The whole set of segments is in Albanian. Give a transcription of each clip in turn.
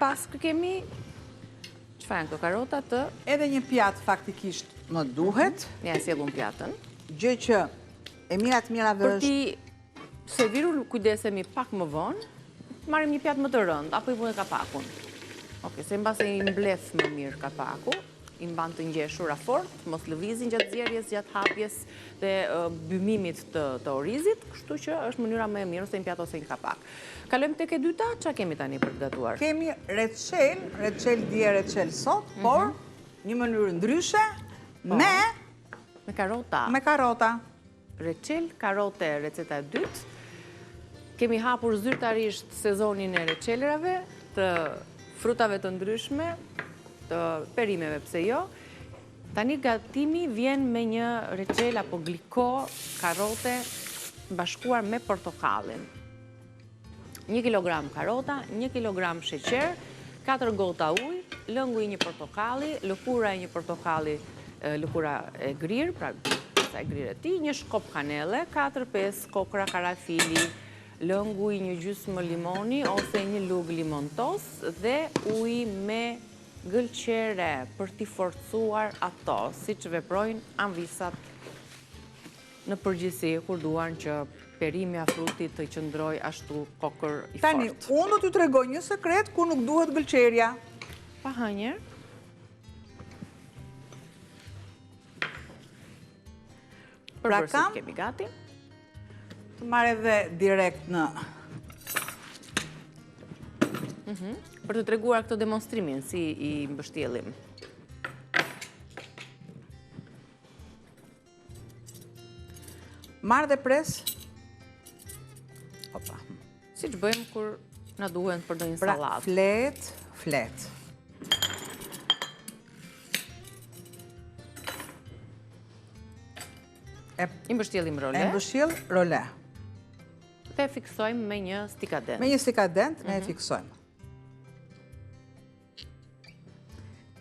pas kemi çfarë janë këto karota të... Edhe një pjatë faktikisht më duhet. Ja, sjellun pjatën. Gjë që e mirat mirave Për është... ti serviru kujdesemi pak më vonë, marrim një pjatë më të rëndë, apo i bëjmë kapakun. Oke, se mbase i mbleth më mirë kapaku, i mban të ngjeshur rafort, mos lëvizin gjatë zjerjes, gjatë hapjes dhe bymimit të orizit, kështu që është mënyra më e mirë ose një pjatë ose një kapak. Kalojmë tek e dyta, ç'a kemi tani për të gatuar? Kemi recel dje, recel sot, por një mënyrë ndryshe me karota. Me karota. Recel, karote, receta e dytë. Kemi hapur zyrtarisht sezonin e recelrave, të frutave të ndryshme, të perimeve pse jo. Tani gatimi vjen me një recel apo gliko, karote, bashkuar me portokallin. 1 kilogram karota, 1 kilogram sheqer, 4 gota ujë, lëngu i një portokalli, lëkura e një portokalli, lëkura e grirë, pra sa e grirë e ti, një shkop kanele, 4-5 kokra karafili, lëngu i një gjysmë limoni ose një lugë limontos dhe ujë me gëlqere për t'i forcuar ato, si që veprojnë anvisat në përgjithësi kur duan që perimi a frutit të qëndroj ashtu kokër i fort. Tani, unë do t'ju tregoj një sekret ku nuk duhet gëlqerja. Pa hënjer. Përbërësit kemi gati. Të marrë edhe direkt në... Për të treguar këtë demonstrimin, si i mbështjellim. Marrë dhe pres. Opa. Si që bëjmë kur na duhen për do një pra, salatë. Flet. I mbështjellim role. E mbështjell role. Dhe fiksojmë me një stikadent. Me një stikadent, ne e fiksojmë.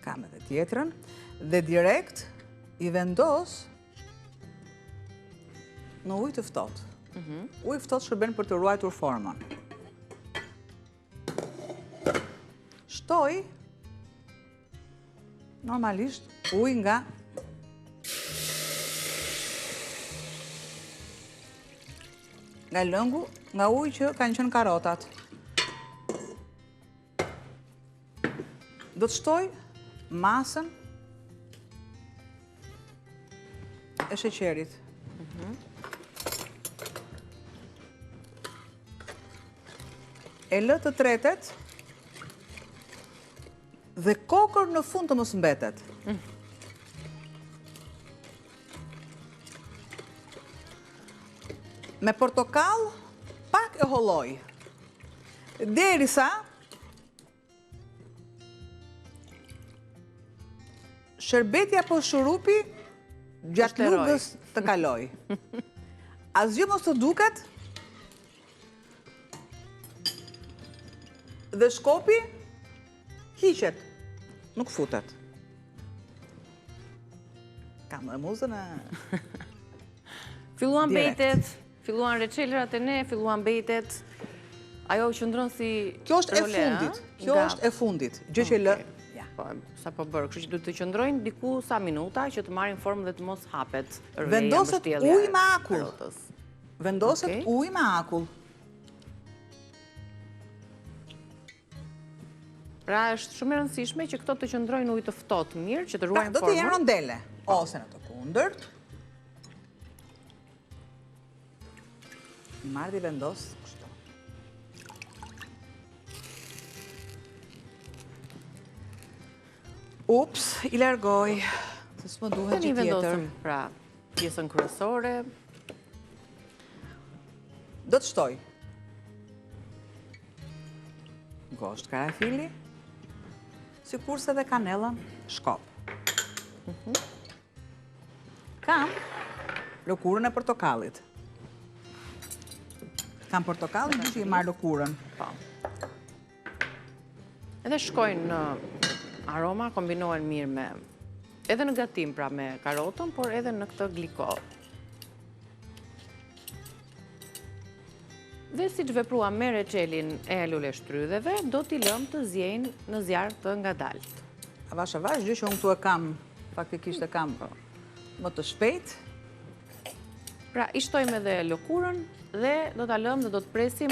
Kam edhe tjetrën. Dhe direkt i vendos në ujë të ftohtë. Ujë ftohtë shërben për të ruajtur formën. Shtoj normalisht ujë nga lëngu, nga ujë që kanë qenë karotat. Do të shtoj masën e sheqerit. E lë të tretet dhe kokër në fund të mos mbetet. Me portokall pak e holloj. Derisa sherbeti apo shurupi gjatë lugës të kaloj. Asgjë mos të duket dhe shkopi hiqet, nuk futet. Kam dhe muzën e... Filluan bejtet, filluan recelrat e ne, filluan bejtet. Ajo qëndron si... Kjo është e fundit. Kjo është e fundit. Gjë që lë... Sa po bërë, kështu që du të qëndrojnë diku sa minuta që të marrin formë dhe të mos hapet. Vendoset ujë me akull. Vendoset ujë me akull. Pra është shumë e rëndësishme që këto të qëndrojnë ujë të ftohtë mirë, që të ruajnë formën. Do të jenë rondele, ose në të kundërt. Marrë dhe vendos kështu. Ups, i largoj. Se s'më duhet Tani gjë tjetër. vendosëm pra pjesën kryesore. Do të shtoj gosht karafili, sikurse dhe kanellën shkop. Kam lëkurën e portokallit. Kam portokallin, që i marrë lëkurën. Edhe shkojnë në aroma, kombinohen mirë me... Edhe në gatim, pra me karotën, por edhe në këtë gliko. Dhe si që veprua me reçelin e lule shtrydheve, do t'i lëm të zjejnë në zjarë të ngadalt. Avash, gjë që unë këtu e kam, faktikisht e kam më të shpejt. Pra, i shtojmë edhe lëkurën dhe do t'a lëm dhe do të presim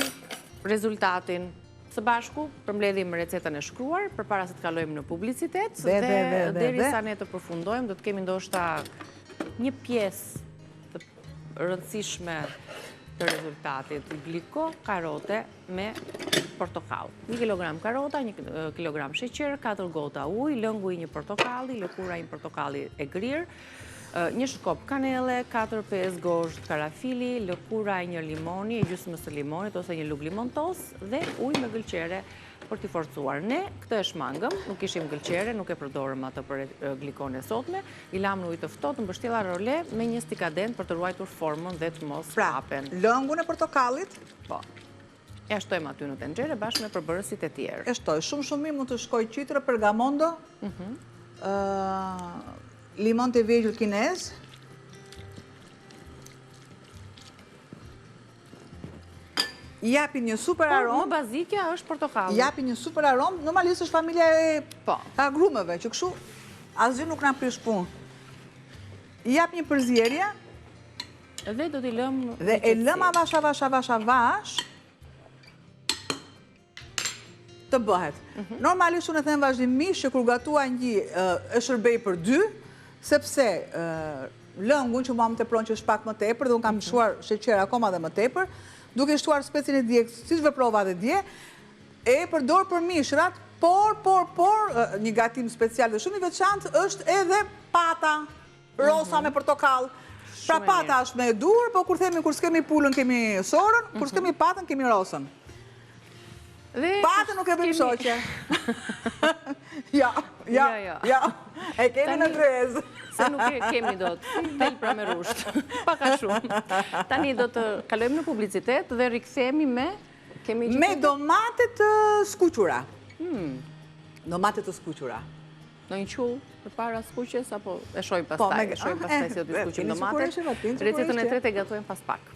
rezultatin. Së bashku, përmbledhim recetën e shkruar, përpara se të kalojmë në publicitet, dhe derisa ne të përfundojmë, do të kemi ndoshta një pjesë të rëndësishme të rezultatit, gliko karote me portokall. 1 kilogram karota, 1 kilogram sheqer, 4 gota ujë, lëngu i një portokalli, lëkura i një portokalli e grirë, një shkop kanele, 4-5 gozhd karafili, lëkura e një limoni, e gjysmës të limonit ose një lug limontos dhe ujë me gëlqere për t'i forcuar. Ne këtë e shmangëm, nuk ishim gëlqere, nuk e përdorëm atë për glikon e sotme, i lam në ujë të ftohtë në mbështjella role me një stikadent për të ruajtur formën dhe të mos hapen. Lëngun e portokallit? Po. E shtojmë aty në tenxhere bashkë me përbërësit e tjerë. E shtoj, shumë mund të shkoj qitre, pergamondo, limon të vegjël kinez, japi një super aromë. Më bazikja është portokalli. Japi një super aromë, normalisht është familja e agrumeve, që kështu asgjë nuk na prish punë. Jap një përzierje. Dhe do t'i lëm në dhe e lëm avash të bëhet. Normalisht unë e them vazhdimisht që kur gatuaj një e shërbej për 2, sepse lëngun që mua më tepron që është pak më tepër dhe unë kam shtuar sheqer akoma dhe më tepër, duke shtuar specin e dje, si që veprova dhe dje, e përdor për mishrat, por, një gatim special dhe shumë i veçantë është edhe pata, rosa me portokall. Pra pata është me dur, po kur s'kemi pullën kemi sorën, kur s'kemi patën kemi rosën. Patën nuk e bëjmë shoqe. Ja, e kemi në grezë. Se nuk kemi do të del pra me rusht, paka shumë. Tani do të kalojmë në publicitet dhe rikthehemi me... Me domate të skuqura. Domate të skuqura. Në një qull për para skuqes, apo e shojmë pastaj? E shojmë pastaj si do të skuqim domatet. Recetën e tretë e gatojmë pas pak.